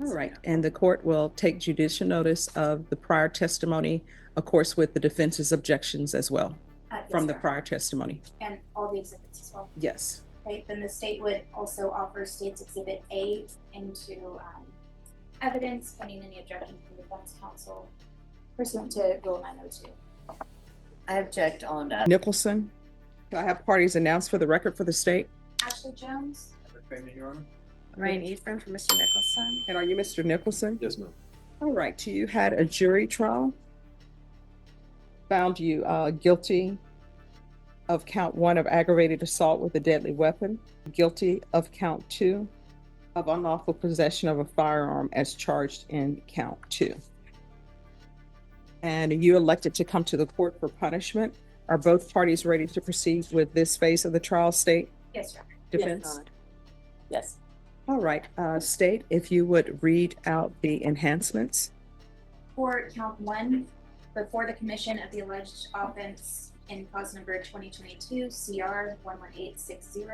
All right, and the court will take judicial notice of the prior testimony, of course, with the defense's objections as well Yes, from the Your Honor. prior testimony. And all the exhibits as well. Yes. Right, then the state would also offer State's Exhibit A into evidence pending any objection from the defense counsel pursuant to Rule 902. I object on Nicholson. Do I have parties announced for the record for the state? Ashley Jones. Your Honor. Ryan Ephraim for Mr. Nicholson. And are you Mr. Nicholson? Yes, ma'am. All right, you had a jury trial. Found you guilty of count 1 of aggravated assault with a deadly weapon, guilty of count 2 of unlawful possession of a firearm as charged in count 2. And you elected to come to the court for punishment. Are both parties ready to proceed with this phase of the trial, state? Yes, Your Honor. Defense? Yes. All right, state, if you would read out the enhancements. For count 1, before the commission of the alleged offense in cause number 2022 CR 11860,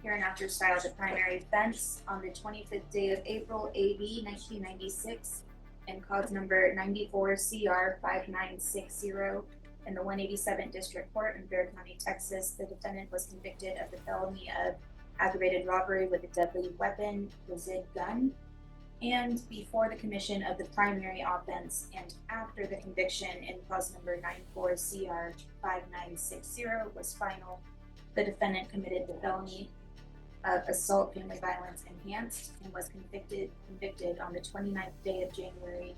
hereinafter styled the primary offense on the 25th day of April AB 1996, and cause number 94 CR 5960 in the 187th District Court in Bexar County, Texas, the defendant was convicted of the felony of aggravated robbery with a deadly weapon, resid gun. And before the commission of the primary offense and after the conviction in cause number 94 CR 5960 was final, the defendant committed the felony of assault family violence enhanced and was convicted on the 29th day of January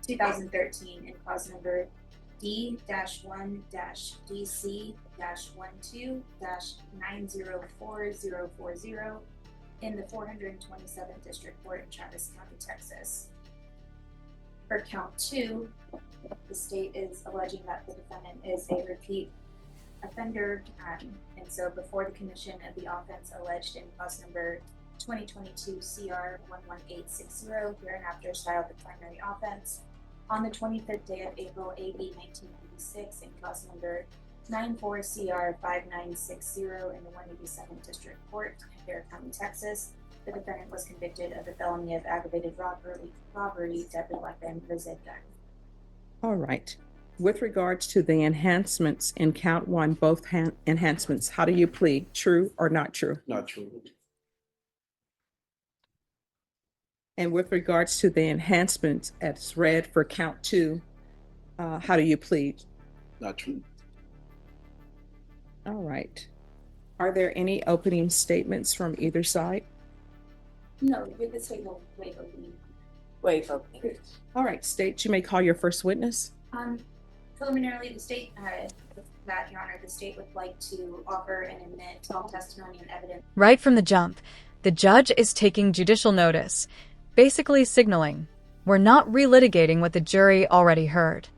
2013 in cause number D-1-DC-12-904-040 in the 427th District Court in Travis County, Texas. For count 2, the state is alleging that the defendant is a repeat offender, and so before the commission of the offense alleged in cause number 2022 CR 11860, hereinafter styled the primary offense, on the 25th day of April AB 1996 in cause number 94 CR 5960 in the 187th District Court in Bexar County, Texas, the defendant was convicted of the felony of aggravated robbery, deadly weapon, resid gun. All right. With regards to the enhancements in count 1, both enhancements, how do you plead? True or not true? Not true. And with regards to the enhancements as read for count 2, how do you plead? Not true. All right. Are there any opening statements from either side? No, with the state will waive opening. Waive opening. All right, state, you may call your first witness. Preliminarily, the state, Your Honor, the state would like to offer and admit all testimony and evidence. Right from the jump, the judge is taking judicial notice, basically signaling, we're not relitigating what the jury already heard.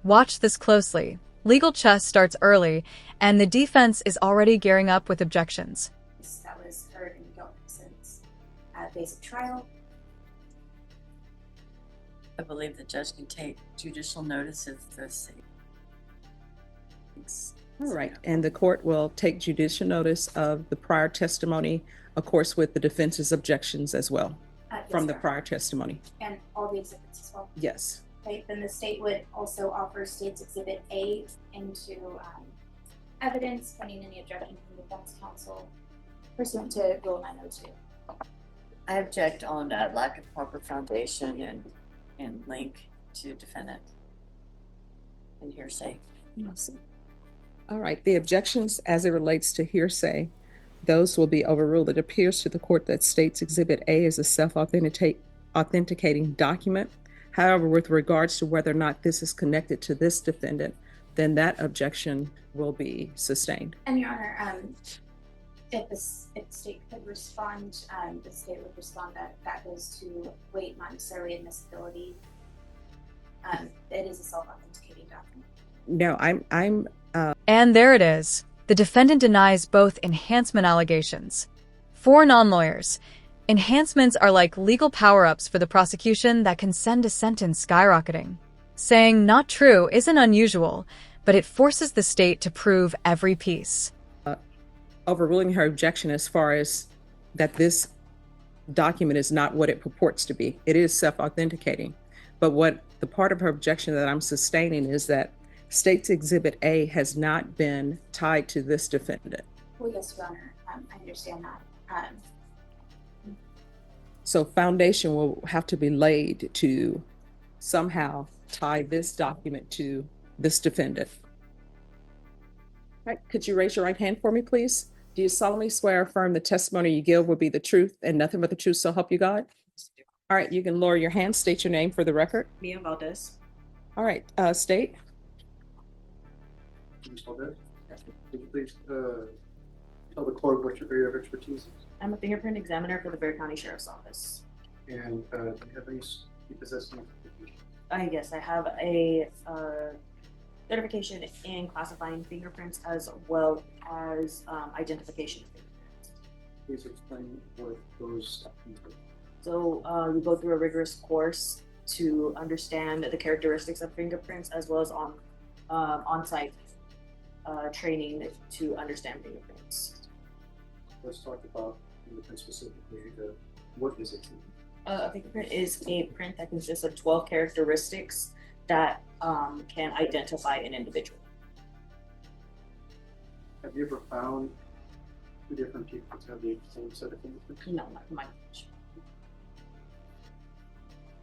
Watch this closely. Legal chess starts early, and the defense is already gearing up with objections. That was heard in Gilson's phase of trial. I believe the judge can take judicial notice of this. All right, and the court will take judicial notice of the prior testimony, of course, with the defense's objections as well Yes, from the Your Honor. prior testimony. And all the exhibits as well. Yes. Right, then the state would also offer State's Exhibit A into evidence pending any objection from the defense counsel pursuant to Rule 902. I object on lack of proper foundation and link to defendant and hearsay. All right, the objections as it relates to hearsay, those will be overruled. It appears to the court that State's Exhibit A is a self-authenticating document. However, with regards to whether or not this is connected to this defendant, then that objection will be sustained. And Your Honor, if the state could respond, the state would respond that that goes to weight, not necessarily admissibility. It is a self-authenticating document. No, I'm And there it is. The defendant denies both enhancement allegations. For non-lawyers, enhancements are like legal power-ups for the prosecution that can send a sentence skyrocketing. Saying not true isn't unusual, but it forces the state to prove every piece. overruling her objection as far as that this document is not what it purports to be. It is self-authenticating. But what the part of her objection that I'm sustaining is that State's Exhibit A has not been tied to this defendant. Well, yes, Your Honor, I understand that. So foundation will have to be laid to somehow tie this document to this defendant. All right, could you raise your right hand for me, please? Do you solemnly swear or affirm the testimony you give will be the truth and nothing but the truth, so help you God? All right, you can lower your hand, state your name for the record. Mia Valdez. All right, state. Ms. Valdez, could you please tell the court what your area of expertise is? I'm a fingerprint examiner for the Bexar County Sheriff's Office. And do you have any, you possess any certification? Yes, I have a certification in classifying fingerprints as well as identification of fingerprints. Please explain what those mean. So we go through a rigorous course to understand the characteristics of fingerprints as well as on-site training to understand fingerprints. Let's talk about fingerprint specifically. What is it? A fingerprint is a print that consists of 12 characteristics that can identify an individual. Have you ever found two different people to have the same set of fingerprints? No, not to my knowledge.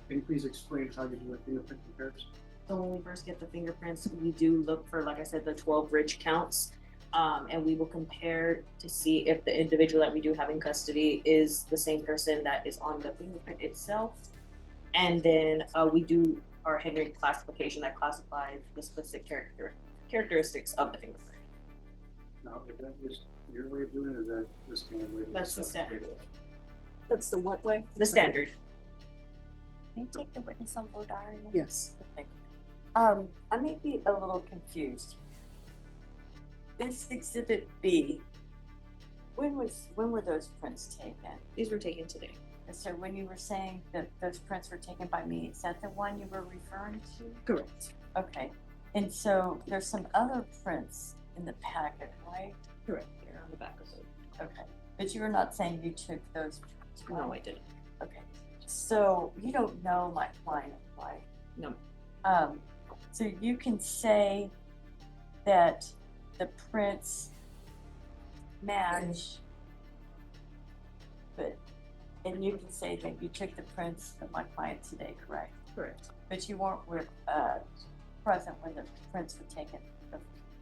Can you please explain how you do a fingerprint comparison? So when we first get the fingerprints, we do look for, like I said, the 12 ridge counts, and we will compare to see if the individual that we do have in custody is the same person that is on the fingerprint itself. And then we do our Henry classification that classifies the specific characteristics of the fingerprint. Now, is that just your way of doing it, or is that the standard way? That's the standard. That's the what way? The standard. Can you take the witness on board, Ari? Yes. Okay. I may be a little confused. This exhibit B, when were those prints taken? These were taken today. And so when you were saying that those prints were taken by me, is that the one you were referring to? Correct. Okay. And so there's some other prints in the packet, right? Correct. They're on the back of it. Okay. But you were not saying you took those prints, right? No, I didn't. Okay. So you don't know my client, right? No. So you can say that the prints match, and you can say that you took the prints of my client today, correct? Correct. But you weren't present when the prints were taken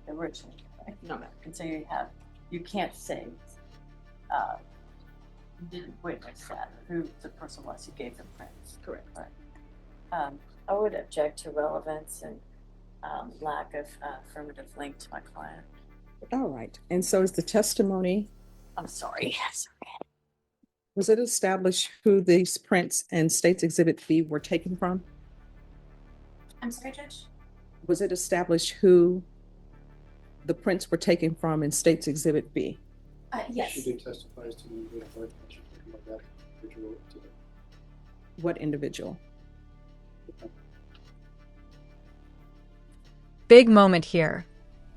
originally, right? No, ma'am. And so you can't say you didn't witness that, who the person was who gave the prints. Correct. I would object to relevance and lack of affirmative link to my client. All right, and so is the testimony, I'm sorry. was it established who these prints and State's Exhibit B were taken from? I'm sorry, Judge? Was it established who the prints were taken from in State's Exhibit B? Yes. She did testify as to the authority that you're talking about that individual today. What individual? Big moment here.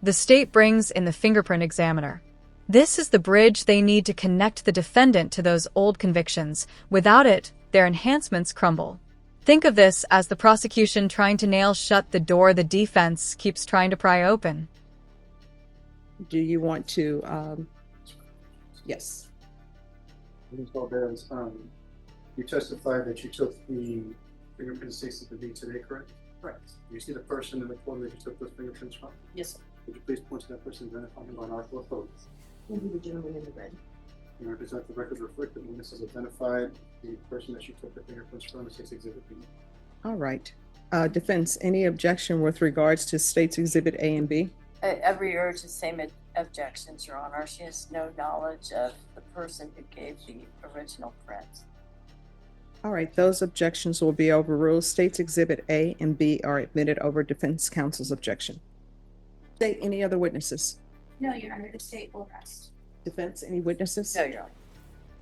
The state brings in the fingerprint examiner. This is the bridge they need to connect the defendant to those old convictions. Without it, their enhancements crumble. Think of this as the prosecution trying to nail shut the door the defense keeps trying to pry open. Do you want to, yes. Ms. Valdez, you testified that you took the fingerprint stakes at the V today, correct? Correct. You see the person in the corner that you took those fingerprints from? Yes, sir. Would you please point to that person and identify him by unlawful authority? We'll be the gentleman in the red. You represent the record reflect that witnesses identified the person that you took the fingerprints from, the 6 Exhibit B. All right. Defense, any objection with regards to State's Exhibit A and B? Every urge the same objections, Your Honor. She has no knowledge of the person who gave the original prints. All right, those objections will be overruled. State's Exhibit A and B are admitted over defense counsel's objection. State, any other witnesses? No, Your Honor, the state will rest. Defense, any witnesses? No, Your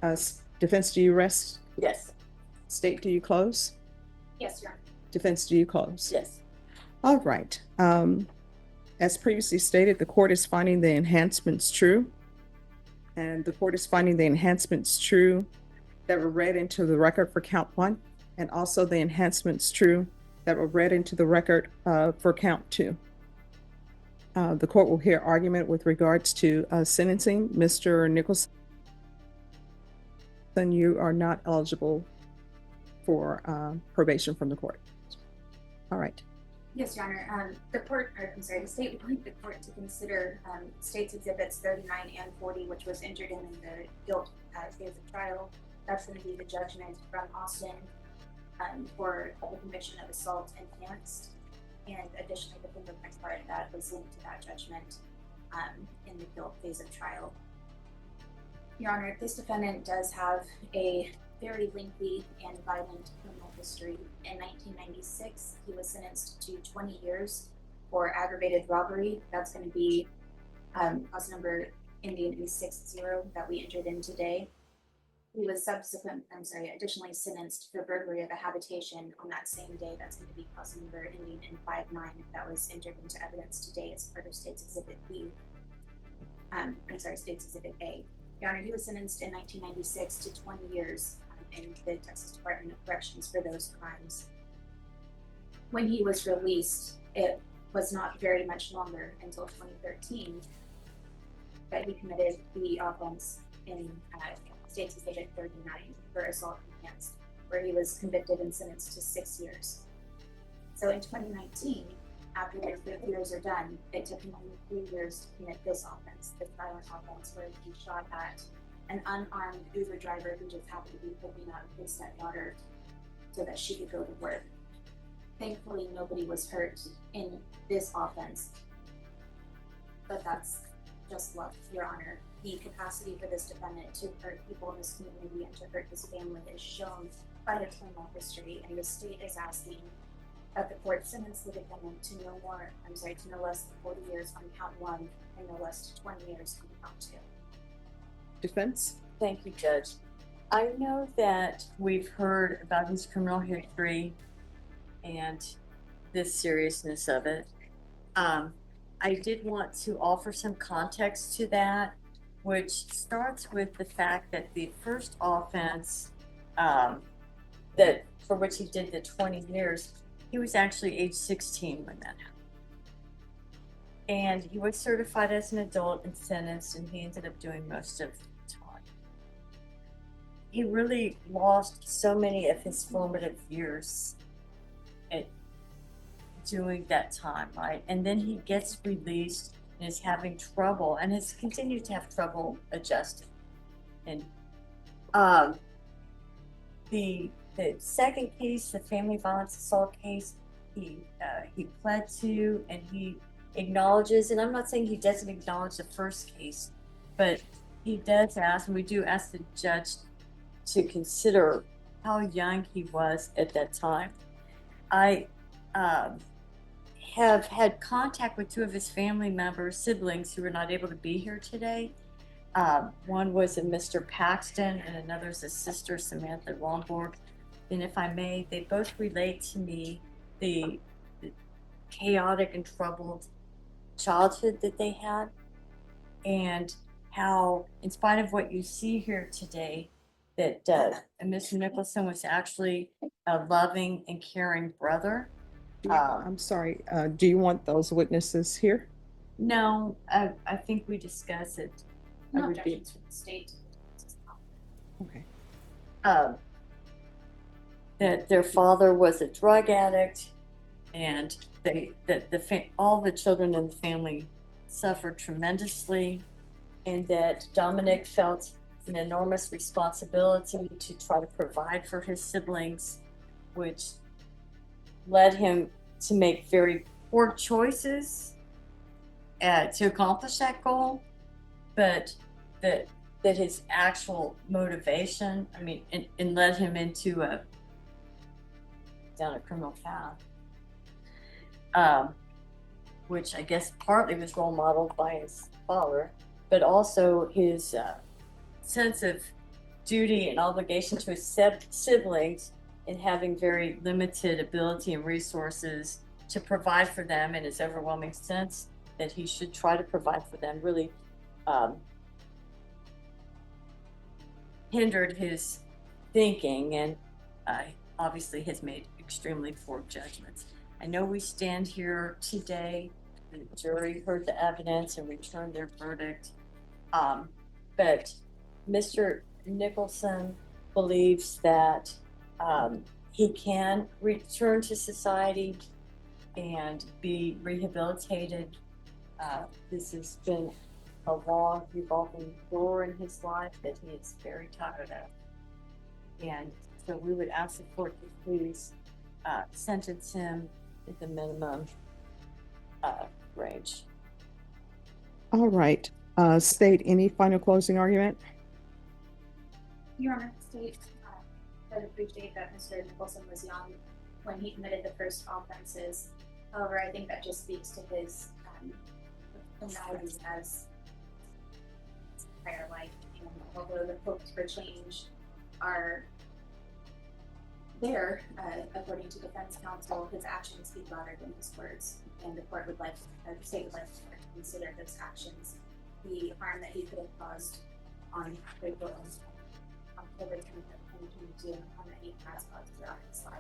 Honor. Defense, do you rest? Yes. State, do you close? Yes, Your Honor. Defense, do you close? Yes. All right. As previously stated, the court is finding the enhancements true. And the court is finding the enhancements true that were read into the record for count 1, and also the enhancements true that were read into the record for count 2. The court will hear argument with regards to sentencing. Mr. Nicholson, you are not eligible for probation from the court. All right. Yes, Your Honor. The state would like the court to consider State's Exhibits 39 and 40, which was entered in the guilt phase of trial. That's going to be the judgment from Austin for the conviction of assault enhanced. And additionally, the fingerprint part that was linked to that judgment in the guilt phase of trial. Your Honor, this defendant does have a very lengthy and violent criminal history. In 1996, he was sentenced to 20 years for aggravated robbery. That's going to be cause number ending in 60 that we entered in today. He was additionally sentenced for burglary of a habitation on that same day. That's going to be cause number ending in 59 that was entered into evidence today as part of State's Exhibit B. State's Exhibit A. Your Honor, he was sentenced in 1996 to 20 years in the Texas Department of Corrections for those crimes. When he was released, it was not very much longer until 2013 that he committed the offense in State's Exhibit 39 for assault enhanced, where he was convicted and sentenced to 6 years. So in 2019, after the 5 years are done, it took him only 3 years to commit this offense, this violent offense, where he shot at an unarmed Uber driver who just happened to be picking up his stepdaughter so that she could go to work. Thankfully, nobody was hurt in this offense, but that's just luck, Your Honor. The capacity for this defendant to hurt people in this community and to hurt his family is shown by the criminal history, and the state is asking that the court sentence the defendant to no less than 40 years on count 1 and no less than 20 years on count 2. Defense? Thank you, Judge. I know that we've heard about his criminal history and the seriousness of it. I did want to offer some context to that, which starts with the fact that the first offense that for which he did the 20 years, he was actually age 16 when that happened. And he was certified as an adult and sentenced, and he ended up doing most of the time. He really lost so many of his formative years at doing that time, right? And then he gets released and is having trouble and has continued to have trouble adjusting. And the second case, the family violence assault case, he pled to, and he acknowledges, and I'm not saying he doesn't acknowledge the first case, but he does ask, and we do ask the judge to consider how young he was at that time. I have had contact with 2 of his family members, siblings, who were not able to be here today. One was a Mr. Paxton, and another is a sister, Samantha Romborg. And if I may, they both relate to me the chaotic and troubled childhood that they had, and how, in spite of what you see here today, that Mr. Nicholson was actually a loving and caring brother. I'm sorry, do you want those witnesses here? No, I think we discussed it. No objections from the state. Okay. That their father was a drug addict, and all the children in the family suffered tremendously, and that Dominic felt an enormous responsibility to try to provide for his siblings, which led him to make very poor choices to accomplish that goal, but that his actual motivation, and led him into down a criminal path, which I guess partly was role modeled by his father, but also his sense of duty and obligation to his siblings, and having very limited ability and resources to provide for them, in his overwhelming sense that he should try to provide for them, really hindered his thinking, and obviously has made extremely poor judgments. I know we stand here today, the jury heard the evidence and returned their verdict. But Mr. Nicholson believes that he can return to society and be rehabilitated. This has been a long, revolving door in his life that he is very tired of. And so we would ask the court to please sentence him at the minimum range. All right. State, any final closing argument? Your Honor, state, I appreciate that Mr. Nicholson was young when he committed the first offenses. However, I think that just speaks to his criminality as prior life. And although the hopes for change are there, according to defense counsel, his actions speak louder than his words. And the court would like, the state would like to consider his actions, the harm that he could have caused on October 20th, 2022, and the harm that he has caused throughout his life.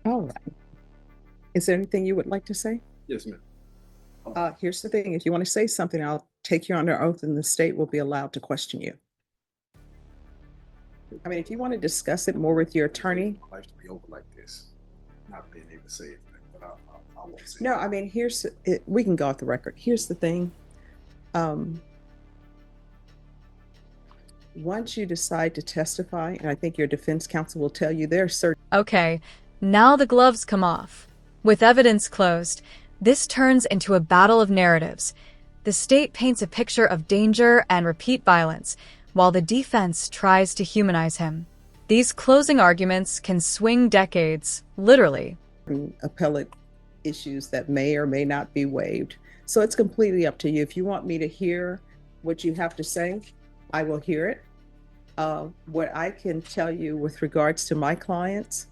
All right. Is there anything you would like to say? Yes, ma'am. Here's the thing. If you want to say something, I'll take you under oath and the state will be allowed to question you. I mean, if you want to discuss it more with your attorney. My life to be over like this, not being able to say anything, but I won't say. No, I mean, here's it. We can go off the record. Here's the thing. Once you decide to testify, and I think your defense counsel will tell you there are certain. Okay, now the gloves come off. With evidence closed, this turns into a battle of narratives. The state paints a picture of danger and repeat violence, while the defense tries to humanize him. These closing arguments can swing decades, literally. Appellate issues that may or may not be waived. So it's completely up to you. If you want me to hear what you have to say, I will hear it. What I can tell you with regards to my clients,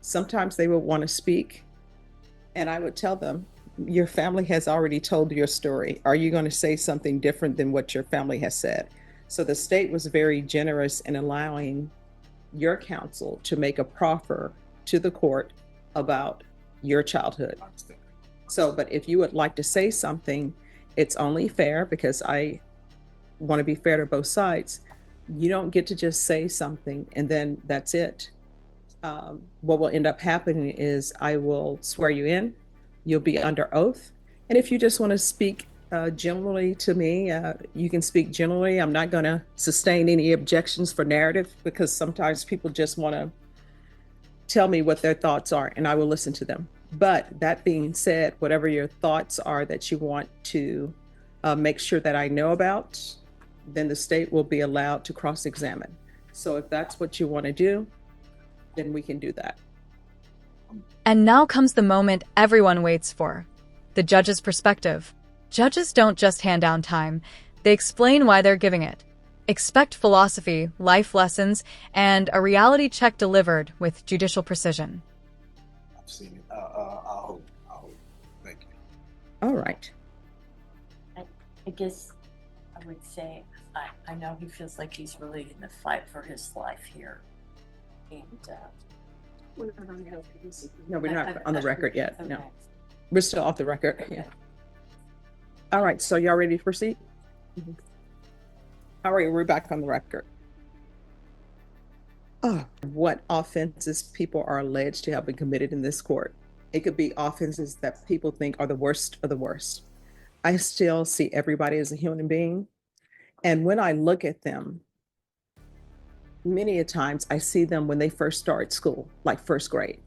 sometimes they will want to speak, and I would tell them, your family has already told your story. Are you going to say something different than what your family has said? So the state was very generous in allowing your counsel to make a proffer to the court about your childhood. So, but if you would like to say something, it's only fair, because I want to be fair to both sides. You don't get to just say something and then that's it. What will end up happening is I will swear you in, you'll be under oath. And if you just want to speak generally to me, you can speak generally. I'm not going to sustain any objections for narrative, because sometimes people just want to tell me what their thoughts are and I will listen to them. But that being said, whatever your thoughts are that you want to make sure that I know about, then the state will be allowed to cross-examine. So if that's what you want to do, then we can do that. And now comes the moment everyone waits for, the judge's perspective. Judges don't just hand down time, they explain why they're giving it. Expect philosophy, life lessons, and a reality check delivered with judicial precision. I've seen it. I hope. Thank you. All right. I guess I would say, I know he feels like he's really in the fight for his life here. And No, we're not on the record yet. okay. No, we're still off the record. Yeah. All right. So y'all ready to proceed? Mm-hmm. All right. We're back on the record. What offenses people are alleged to have been committed in this court? It could be offenses that people think are the worst of the worst. I still see everybody as a human being. And when I look at them, many a times I see them when they first start school, like first grade.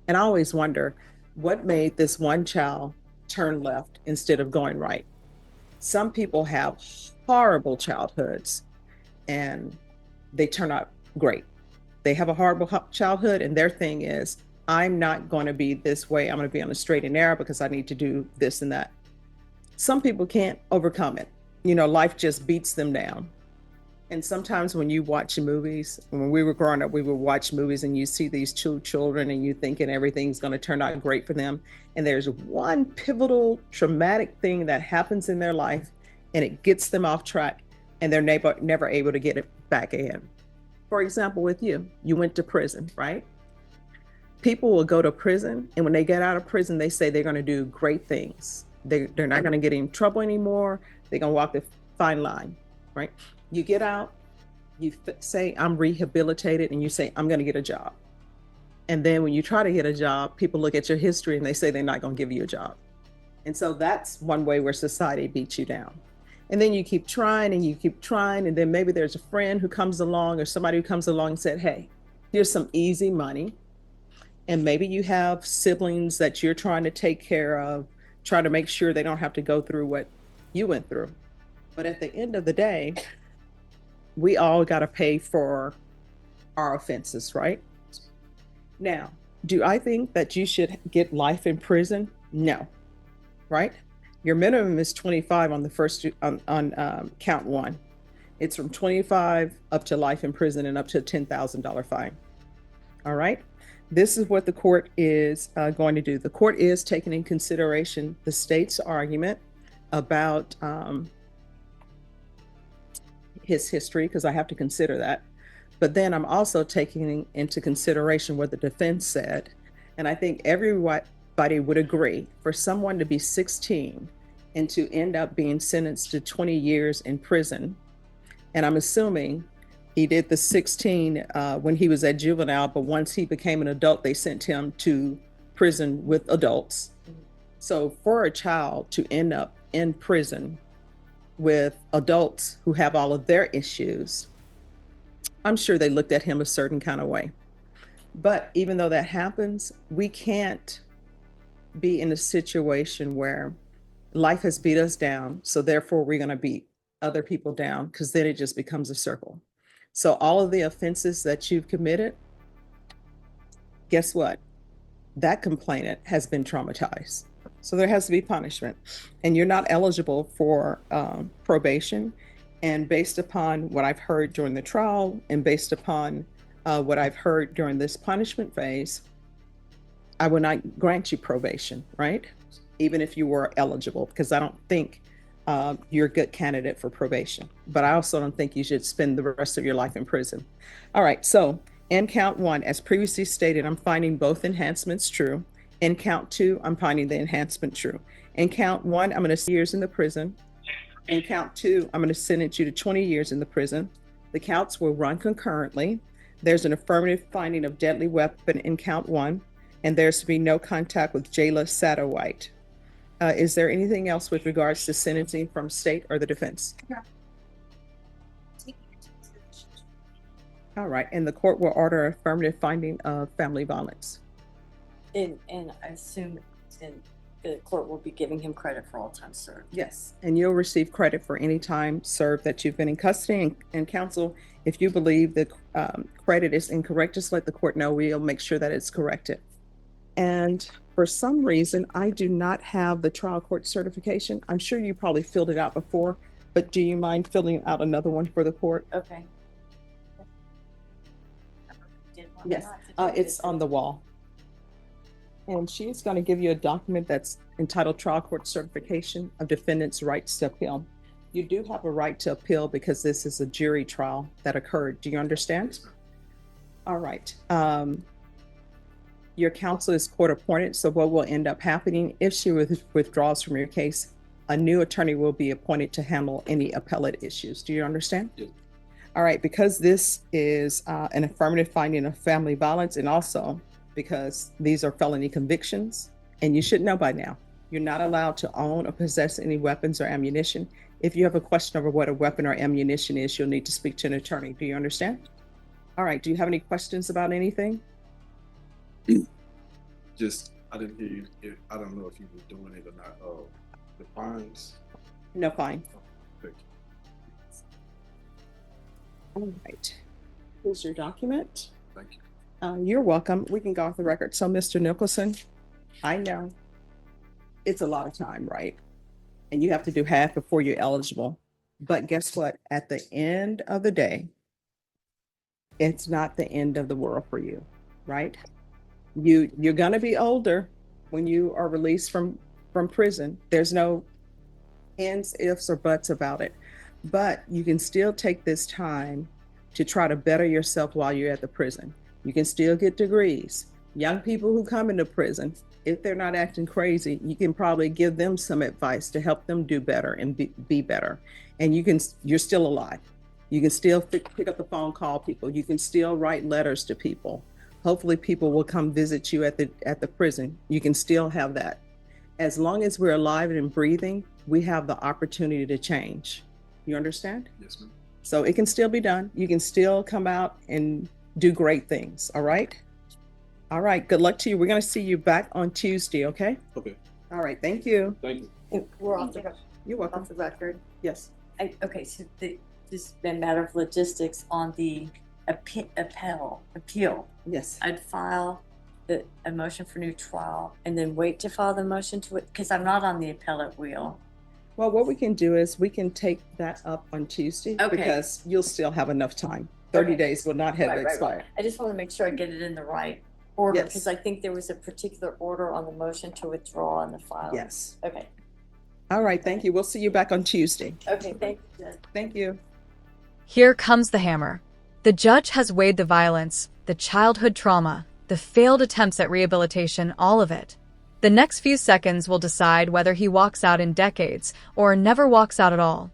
And I always wonder what made this one child turn left instead of going right. Some people have horrible childhoods and they turn out great. They have a horrible childhood and their thing is, I'm not going to be this way. I'm going to be on a straight and narrow because I need to do this and that. Some people can't overcome it. You know, life just beats them down. And sometimes when you watch movies, when we were growing up, we would watch movies and you see these two children and you thinking everything's going to turn out great for them. And there's one pivotal traumatic thing that happens in their life and it gets them off track and they're never able to get it back in. For example, with you, you went to prison, right? People will go to prison and when they get out of prison, they say they're going to do great things. They're not going to get in trouble anymore. They're going to walk the fine line, right? You get out, you say, I'm rehabilitated, and you say, I'm going to get a job. And then when you try to get a job, people look at your history and they say they're not going to give you a job. And so that's one way where society beats you down. And then you keep trying and you keep trying. And then maybe there's a friend who comes along or somebody who comes along and said, hey, here's some easy money. And maybe you have siblings that you're trying to take care of, try to make sure they don't have to go through what you went through. But at the end of the day, we all got to pay for our offenses, right? Now, do I think that you should get life in prison? No, right? Your minimum is 25 on the first on count one. It's from 25 up to life in prison and up to a $10,000 fine. All right. This is what the court is going to do. The court is taking in consideration the state's argument about his history, because I have to consider that. But then I'm also taking into consideration what the defense said. And I think everybody would agree for someone to be 16 and to end up being sentenced to 20 years in prison. And I'm assuming he did the 16 when he was at juvenile, but once he became an adult, they sent him to prison with adults. So for a child to end up in prison with adults who have all of their issues, I'm sure they looked at him a certain kind of way. But even though that happens, we can't be in a situation where life has beat us down, so therefore we're going to beat other people down, because then it just becomes a circle. So all of the offenses that you've committed, guess what? That complainant has been traumatized. So there has to be punishment, and you're not eligible for probation. And based upon what I've heard during the trial and based upon what I've heard during this punishment phase, I would not grant you probation, right? Even if you were eligible, because I don't think you're a good candidate for probation. But I also don't think you should spend the rest of your life in prison. All right, so in count one, as previously stated, I'm finding both enhancements true. In count two, I'm finding the enhancement true. In count one, I'm going to see years in the prison. In count two, I'm going to sentence you to 20 years in the prison. The counts will run concurrently. There's an affirmative finding of deadly weapon in count one, and there's to be no contact with Jayla Satterwhite. Is there anything else with regards to sentencing from state or the defense? All right, and the court will order affirmative finding of family violence. And I assume the court will be giving him credit for all time served. Yes, and you'll receive credit for any time served that you've been in custody. And counsel, if you believe the credit is incorrect, just let the court know. We'll make sure that it's corrected. And for some reason, I do not have the trial court certification. I'm sure you probably filled it out before, but do you mind filling out another one for the court? Okay. Yes, it's on the wall. And she's going to give you a document that's entitled Trial Court Certification of Defendant's Rights to Appeal. You do have a right to appeal because this is a jury trial that occurred. Do you understand? All right. Your counsel is court appointed, so what will end up happening if she withdraws from your case, a new attorney will be appointed to handle any appellate issues. Do you understand? Yes. All right, because this is an affirmative finding of family violence, and also because these are felony convictions, and you should know by now, you're not allowed to own or possess any weapons or ammunition. If you have a question over what a weapon or ammunition is, you'll need to speak to an attorney. Do you understand? All right, do you have any questions about anything? Just, I didn't hear you. I don't know if you were doing it or not. The fines. No, fine. Thank you. All right, here's your document. Thank you. You're welcome. We can go off the record. So, Mr. Nicholson, I know it's a lot of time, right? And you have to do half before you're eligible. But guess what? At the end of the day, it's not the end of the world for you, right? You're gonna be older when you are released from prison. There's no ands, ifs, or buts about it. But you can still take this time to try to better yourself while you're at the prison. You can still get degrees. Young people who come into prison, if they're not acting crazy, you can probably give them some advice to help them do better and be better. And you're still alive. You can still pick up the phone, call people. You can still write letters to people. Hopefully people will come visit you at the prison. You can still have that. As long as we're alive and breathing, we have the opportunity to change. You understand? Yes, ma'am. So it can still be done. You can still come out and do great things. All right? All right. Good luck to you. We're going to see you back on Tuesday, okay? Okay, All right. Thank you. thank you. We're off the, You're welcome. off the record. Yes. Okay, so this has been a matter of logistics on the appeal. Yes. I'd file a motion for new trial and then wait to file the motion to it, because I'm not on the appellate wheel. Well, what we can do is we can take that up on Tuesday Okay. because you'll still have enough time. 30 Okay. days will not have Right, right, right. expired. I just want to make sure I get it in the right order, Yes. because I think there was a particular order on the motion to withdraw and the file. Yes. Okay, All right. Thank you. We'll see you back on Tuesday. okay, thank you, Jen. Thank you. Here comes the hammer. The judge has weighed the violence, the childhood trauma, the failed attempts at rehabilitation, all of it. The next few seconds will decide whether he walks out in decades or never walks out at all.